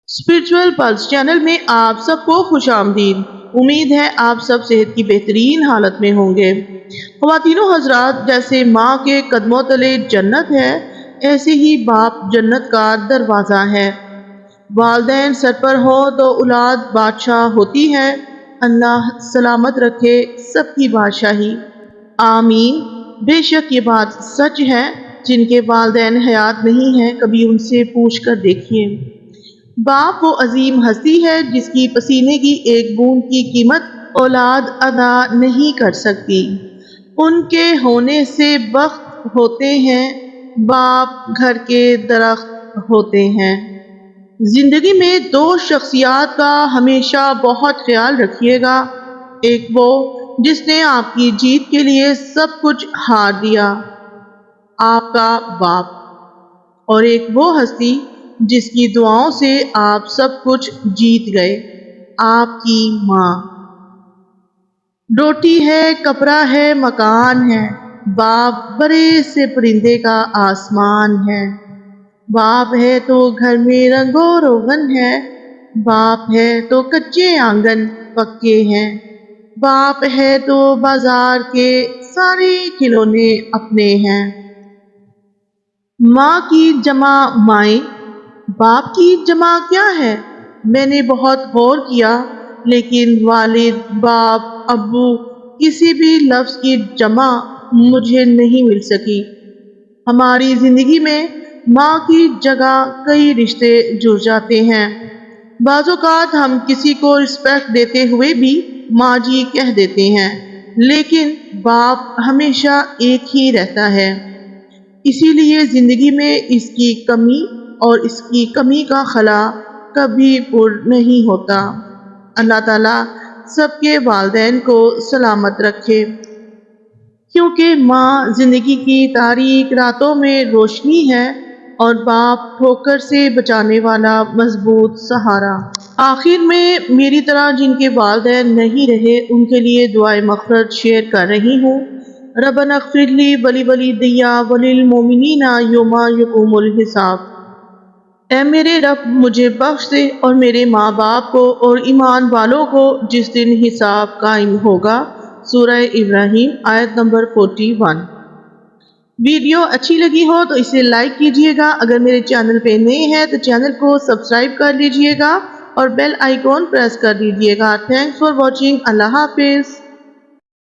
Spiritual pulse channel में आप सबको खुश आमदीद। उम्मीद है आप सब सेहत की बेहतरीन हालत में होंगे। ख़वातीनो हजरात, जैसे माँ के कदमों तले जन्नत है, ऐसे ही बाप जन्नत का दरवाज़ा है। वालिदैन सर पर हो तो औलाद बादशाह होती है। अल्लाह सलामत रखे सबकी बादशाही, आमीन। बेशक ये बात सच है, जिनके वालिदैन हयात नहीं हैं कभी उनसे पूछ कर देखिए। बाप वो अजीम हस्ती है जिसकी पसीने की एक बूंद की कीमत औलाद अदा नहीं कर सकती। उनके होने से बख्त होते हैं, बाप घर के दरख्त होते हैं। जिंदगी में दो शख्सियात का हमेशा बहुत ख्याल रखिएगा। एक वो जिसने आपकी जीत के लिए सब कुछ हार दिया, आपका बाप, और एक वो हस्ती जिसकी दुआओं से आप सब कुछ जीत गए, आपकी माँ। रोटी है, कपड़ा है, मकान है, बाप बड़े से परिंदे का आसमान है। बाप है तो घर में रंगो रोगन है, बाप है तो कच्चे आंगन पक्के हैं। बाप है तो बाजार के सारे खिलौने अपने हैं। माँ की जमा माएँ, बाप की जमा क्या है? मैंने बहुत गौर किया, लेकिन वालिद, बाप, अब्बू किसी भी लफ्ज़ की जमा मुझे नहीं मिल सकी। हमारी ज़िंदगी में माँ की जगह कई रिश्ते जुड़ जाते हैं। बाज़ औक़ात हम किसी को रिस्पेक्ट देते हुए भी माँ जी कह देते हैं, लेकिन बाप हमेशा एक ही रहता है। इसीलिए ज़िंदगी में इसकी कमी और इसकी कमी का खला कभी पूर्ण नहीं होता। अल्लाह ताला सबके वालिदैन को सलामत रखे, क्योंकि माँ ज़िंदगी की तारीक रातों में रोशनी है और बाप ठोकर से बचाने वाला मजबूत सहारा। आखिर में मेरी तरह जिनके वालिदैन नहीं रहे, उनके लिए दुआए मग़फ़िरत शेयर कर रही हूँ। रब्बना इग़फ़िरली वली वलिदैया वलिल मोमिनीना यौमा यक़ूमुल हिसाब। ऐ मेरे रब, मुझे बख्श दे और मेरे माँ बाप को और ईमान वालों को जिस दिन हिसाब कायम होगा। सूरह इब्राहीम आयत नंबर 41। वीडियो अच्छी लगी हो तो इसे लाइक कीजिएगा। अगर मेरे चैनल पे नए हैं तो चैनल को सब्सक्राइब कर लीजिएगा और बेल आइकॉन प्रेस कर दीजिएगा। Thanks for watching. अल्लाह हाफिज़।